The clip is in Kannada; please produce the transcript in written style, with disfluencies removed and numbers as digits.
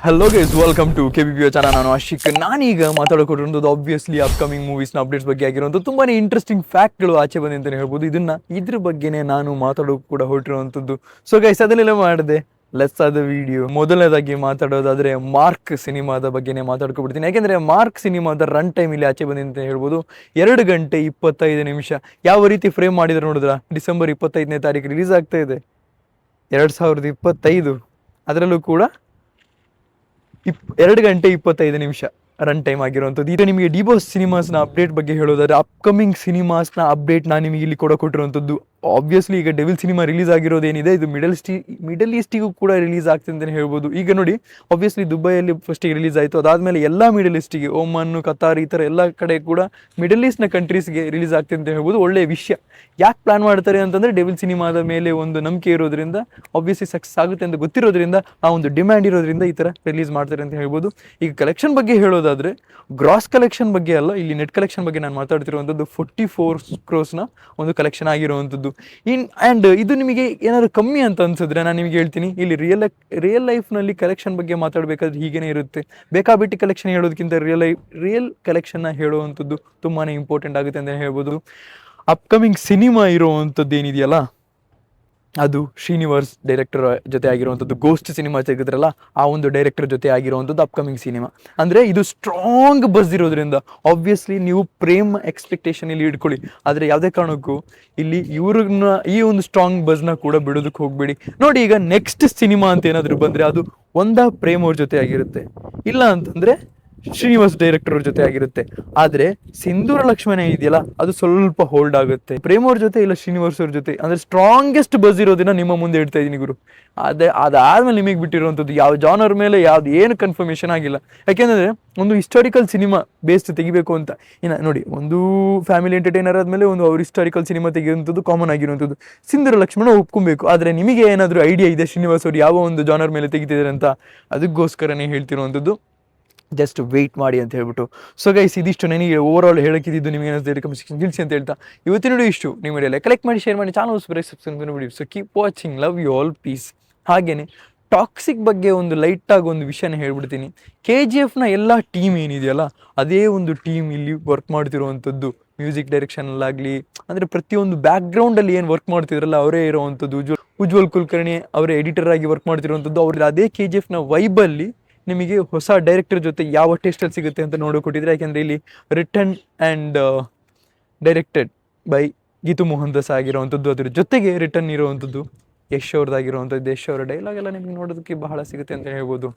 Hello guys, welcome to KBPO channel. ನಾನು ಆಶಿಕ್. ನಾನೀಗ ಮಾತಾಡೋಕೊಟ್ಟಿರೋದು ಆಬ್ವಿಯಸ್ಲಿ ಅಪ್ಕಮಿಂಗ್ ಮೂವೀಸ್ನ ಅಪ್ಡೇಟ್ಸ್ ಬಗ್ಗೆ ಆಗಿರುವಂಥ ತುಂಬಾ ಇಂಟ್ರೆಸ್ಟಿಂಗ್ ಫ್ಯಾಕ್ಟ್ಗಳು ಆಚೆ ಬಂದೆ ಅಂತಲೇ ಹೇಳ್ಬೋದು. ಇದ್ರ ಬಗ್ಗೆನೇ ನಾನು ಮಾತಾಡೋಕೆ ಕೂಡ ಹೊರಟಿರುವಂಥದ್ದು. ಸೊ ಗೈಸ್, ಅದನ್ನೆಲ್ಲ ಮಾಡಿದೆ, ಲೆಟ್ಸ್ ಆದ ವಿಡಿಯೋ. ಮೊದಲನೇದಾಗಿ ಮಾತಾಡೋದಾದ್ರೆ ಮಾರ್ಕ್ ಸಿನಿಮಾದ ಬಗ್ಗೆನೇ ಮಾತಾಡ್ಕೊಬಿಡ್ತೀನಿ. ಯಾಕೆಂದ್ರೆ ಮಾರ್ಕ್ ಸಿನಿಮಾದ ರನ್ ಟೈಮ್ ಇಲ್ಲಿ ಆಚೆ ಬಂದಿದೆ ಅಂತ ಹೇಳ್ಬೋದು. 2 ಗಂಟೆ 25 ನಿಮಿಷ. ಯಾವ ರೀತಿ ಫ್ರೇಮ್ ಮಾಡಿದ್ರೆ ನೋಡಿದ್ರ, ಡಿಸೆಂಬರ್ 25ನೇ ತಾರೀಕು ರಿಲೀಸ್ ಆಗ್ತಾ ಇದೆ 2025. ಅದರಲ್ಲೂ ಕೂಡ 2 ಗಂಟೆ 25 ನಿಮಿಷ ರನ್ ಟೈಮ್ ಆಗಿರುವಂಥದ್ದು. ಈಗ ನಿಮಗೆ ಡಿಬೋಸ್ ಸಿನಿಮಾಸ್ನ ಅಪ್ಡೇಟ್ ಬಗ್ಗೆ ಹೇಳೋದಾದ್ರೆ, ಅಪ್ಕಮಿಂಗ್ ಸಿನಿಮಾಸ್ನ ಅಪ್ಡೇಟ್ ನಾನು ನಿಮಗೆ ಇಲ್ಲಿ ಕೊಟ್ಟಿರುವಂಥದ್ದು. ಆಬ್ವಿಯಸ್ಲಿ ಈಗ ಡೆವಿಲ್ ಸಿನಿಮಾ ರಿಲೀಸ್ ಆಗಿರೋದೇನಿದೆ, ಇದು ಮಿಡಲ್ ಈಸ್ಟಿಗೂ ಕೂಡ ರಿಲೀಸ್ ಆಗ್ತದೆ ಅಂತಲೇ ಹೇಳ್ಬೋದು. ಈಗ ನೋಡಿ, ಆಬ್ವಿಯಸ್ಲಿ ದುಬೈಯಲ್ಲಿ ಫಸ್ಟಿಗೆ ರಿಲೀಸ್ ಆಯಿತು, ಅದಾದಮೇಲೆ ಎಲ್ಲ ಮಿಡಲ್ ಈಸ್ಟಿಗೆ, ಓಮನ್, ಕತಾರ್, ಈ ಥರ ಎಲ್ಲ ಕಡೆ ಕೂಡ ಮಿಡಲ್ ಈಸ್ಟ್ನ ಕಂಟ್ರೀಸ್ಗೆ ರಿಲೀಸ್ ಆಗ್ತದೆ ಅಂತ ಹೇಳ್ಬೋದು. ಒಳ್ಳೆಯ ವಿಷಯ. ಯಾಕೆ ಪ್ಲಾನ್ ಮಾಡ್ತಾರೆ ಅಂತಂದರೆ, ಡೆವಿಲ್ ಸಿನಿಮಾದ ಮೇಲೆ ಒಂದು ನಂಬಿಕೆ ಇರೋದ್ರಿಂದ, ಆಬ್ವಿಯಸ್ಲಿ ಸಕ್ಸಸ್ ಆಗುತ್ತೆ ಅಂತ ಗೊತ್ತಿರೋದ್ರಿಂದ, ಆ ಒಂದು ಡಿಮ್ಯಾಂಡ್ ಇರೋದ್ರಿಂದ ಈ ಥರ ರಿಲೀಸ್ ಮಾಡ್ತಾರೆ ಅಂತ ಹೇಳ್ಬೋದು. ಈಗ ಕಲೆಕ್ಷನ್ ಬಗ್ಗೆ ಹೇಳೋದಾದರೆ, ಗ್ರಾಸ್ ಕಲೆಕ್ಷನ್ ಬಗ್ಗೆ ಅಲ್ಲ, ಇಲ್ಲಿ ನೆಟ್ ಕಲೆಕ್ಷನ್ ಬಗ್ಗೆ ನಾನು ಮಾತಾಡ್ತಿರುವಂಥದ್ದು. 44 crores ಒಂದು ಕಲೆಕ್ಷನ್ ಆಗಿರುವಂಥದ್ದು. ಆ್ಯಂಡ್ ಇದು ನಿಮಗೆ ಏನಾದರೂ ಕಮ್ಮಿ ಅಂತ ಅನ್ಸಿದ್ರೆ ನಾನು ನಿಮಗೆ ಹೇಳ್ತೀನಿ, ಇಲ್ಲಿ ರಿಯಲ್ ಲೈಫ್ನಲ್ಲಿ ಕಲೆಕ್ಷನ್ ಬಗ್ಗೆ ಮಾತಾಡಬೇಕಾದ್ರೆ ಹೀಗೇ ಇರುತ್ತೆ. ಬೇಕಾಬಿಟ್ಟು ಕಲೆಕ್ಷನ್ ಹೇಳೋದಕ್ಕಿಂತ ರಿಯಲ್ ಕಲೆಕ್ಷನ್ನ ಹೇಳುವಂಥದ್ದು ತುಂಬಾ ಇಂಪಾರ್ಟೆಂಟ್ ಆಗುತ್ತೆ ಅಂತ ಹೇಳ್ಬೋದು. ಅಪ್ಕಮಿಂಗ್ ಸಿನಿಮಾ ಇರುವಂಥದ್ದು ಏನಿದೆಯಲ್ಲ, ಅದು ಶ್ರೀನಿವಾಸ್ ಡೈರೆಕ್ಟರ್ ಜೊತೆ ಆಗಿರುವಂಥದ್ದು. ಗೋಸ್ಟ್ ಸಿನಿಮಾ ತೆಗೆದ್ರಲ್ಲ, ಆ ಒಂದು ಡೈರೆಕ್ಟರ್ ಜೊತೆ ಆಗಿರುವಂಥದ್ದು ಅಪ್ಕಮಿಂಗ್ ಸಿನಿಮಾ. ಅಂದರೆ ಇದು ಸ್ಟ್ರಾಂಗ್ ಬಸ್ ಇರೋದ್ರಿಂದ ಆಬ್ವಿಯಸ್ಲಿ ನೀವು ಪ್ರೇಮ್ ಎಕ್ಸ್ಪೆಕ್ಟೇಷನ್ ಇಲ್ಲಿ ಇಟ್ಕೊಳ್ಳಿ. ಆದರೆ ಯಾವುದೇ ಕಾರಣಕ್ಕೂ ಇಲ್ಲಿ ಇವ್ರನ್ನ ಈ ಒಂದು ಸ್ಟ್ರಾಂಗ್ ಬಸ್ನ ಕೂಡ ಬಿಡೋದಕ್ಕೆ ಹೋಗ್ಬೇಡಿ. ನೋಡಿ, ಈಗ ನೆಕ್ಸ್ಟ್ ಸಿನಿಮಾ ಅಂತ ಏನಾದರೂ ಬಂದರೆ ಅದು ಪ್ರೇಮ್ ಅವ್ರ ಜೊತೆ ಆಗಿರುತ್ತೆ, ಇಲ್ಲ ಅಂತಂದರೆ ಶ್ರೀನಿವಾಸ್ ಡೈರೆಕ್ಟರ್ ಅವ್ರ ಜೊತೆ ಆಗಿರುತ್ತೆ. ಆದರೆ ಸಿಂಧೂರ ಲಕ್ಷ್ಮಣ ಇದೆಯಲ್ಲ, ಅದು ಸ್ವಲ್ಪ ಹೋಲ್ಡ್ ಆಗುತ್ತೆ. ಪ್ರೇಮ್ ಅವ್ರ ಜೊತೆ ಇಲ್ಲ ಶ್ರೀನಿವಾಸ್ ಅವ್ರ ಜೊತೆ. ಅಂದರೆ ಸ್ಟ್ರಾಂಗೆಸ್ಟ್ ಬಸ್ ಇರೋದನ್ನ ನಿಮ್ಮ ಮುಂದೆ ಇಡ್ತಾ ಇದ್ದೀನಿ ಗುರು. ಅದಾದ್ಮೇಲೆ ನಿಮಗೆ ಬಿಟ್ಟಿರುವಂಥದ್ದು ಯಾವ ಜಾನರ್ ಮೇಲೆ ಏನು ಕನ್ಫರ್ಮೇಷನ್ ಆಗಿಲ್ಲ. ಯಾಕೆಂದರೆ ಒಂದು ಹಿಸ್ಟಾರಿಕಲ್ ಸಿನಿಮಾ ಬೇಸ್ಡ್ ತೆಗಿಬೇಕು ಅಂತ. ಇನ್ನು ನೋಡಿ, ಒಂದು ಫ್ಯಾಮಿಲಿ ಎಂಟರ್ಟೈನರ್ ಆದಮೇಲೆ ಒಂದು ಅವ್ರು ಹಿಸ್ಟಾರಿಕಲ್ ಸಿನಿಮಾ ತೆಗೆಯುವಂಥದ್ದು ಕಾಮನ್ ಆಗಿರುವಂಥದ್ದು. ಸಿಂಧೂರ ಲಕ್ಷ್ಮಣ ಒಪ್ಕೊಬೇಕು. ಆದರೆ ನಿಮಗೆ ಏನಾದರೂ ಐಡಿಯಾ ಇದೆ ಶ್ರೀನಿವಾಸ್ ಅವ್ರು ಯಾವ ಒಂದು ಜಾನರ್ ಮೇಲೆ ತೆಗಿತಿದ್ದಾರೆ ಅಂತ? ಅದಕ್ಕೋಸ್ಕರನೇ ಹೇಳ್ತಿರುವಂಥದ್ದು, ಜಸ್ಟ್ ವೆಯ್ಟ್ ಮಾಡಿ ಅಂತ ಹೇಳ್ಬಿಟ್ಟು. ಸೊ ಗೈಸ್, ಇದಿಷ್ಟು ನನಗೆ ಓವರ್ ಆಲ್ ಹೇಳಕ್ಕಿದ್ದು. ನಿಮಗೆ ಏನಾದರೂ ಕಮೆಂಟ್ ಸೆಕ್ಷನ್ ತಿಳಿಸಿ ಅಂತ ಹೇಳ್ತಾ ಇವತ್ತಿನ ವಿಡಿಯೋ ಇಷ್ಟು. ನಿಮ್ಮ ವಿಡಿಯೋ ಕಲೆಕ್ಟ್ ಮಾಡಿ, ಶೇರ್ ಮಾಡಿ, ಚಾನಲ್ ಸಬ್ಸ್ಕ್ರೈಬ್ ಮಾಡಿ. So keep watching, love you all, peace. ಹಾಗೆಯೇ ಟಾಕ್ಸಿಕ್ ಬಗ್ಗೆ ಒಂದು ಲೈಟಾಗಿ ಒಂದು ವಿಷಯನ ಹೇಳ್ಬಿಡ್ತೀನಿ. KGFನ ಎಲ್ಲ ಟೀಮ್ ಏನಿದೆಯಲ್ಲ, ಅದೇ ಒಂದು ಟೀಮ್ ಇಲ್ಲಿ ವರ್ಕ್ ಮಾಡ್ತಿರುವಂಥದ್ದು. ಮ್ಯೂಸಿಕ್ ಡೈರೆಕ್ಷನಲ್ಲಾಗಲಿ, ಅಂದರೆ ಪ್ರತಿಯೊಂದು ಬ್ಯಾಕ್ಗ್ರೌಂಡಲ್ಲಿ ಏನು ವರ್ಕ್ ಮಾಡ್ತಿದ್ರಲ್ಲ ಅವರೇ ಇರೋವಂಥದ್ದು. ಉಜ್ವಲ್ ಕುಲಕರ್ಣಿ ಅವರೇ ಎಡಿಟರ್ ಆಗಿ ವರ್ಕ್ ಮಾಡ್ತಿರುವಂಥದ್ದು. ಅವ್ರಿಗೆ ಅದೇ KGFನ ವೈಬಲ್ಲಿ ನಿಮಗೆ ಹೊಸ ಡೈರೆಕ್ಟರ್ ಜೊತೆ ಯಾವ ಟೇಸ್ಟಲ್ಲಿ ಸಿಗುತ್ತೆ ಅಂತ ನೋಡಿಕೊಟ್ಟಿದ್ರೆ. ಯಾಕೆಂದರೆ ಇಲ್ಲಿ written and directed by Geetu Mohan Das ಆಗಿರೋವಂಥದ್ದು. ಅದ್ರ ಜೊತೆಗೆ ರಿಟರ್ನ್ ಇರುವಂಥದ್ದು ಯಶ್ ಅವ್ರದ್ದಾಗಿರುವಂಥದ್ದು. ಯಶ್ ಅವರ ಡೈಲಾಗ್ ಎಲ್ಲ ನಿಮಗೆ ನೋಡೋದಕ್ಕೆ ಬಹಳ ಸಿಗುತ್ತೆ ಅಂತ ಹೇಳ್ಬೋದು.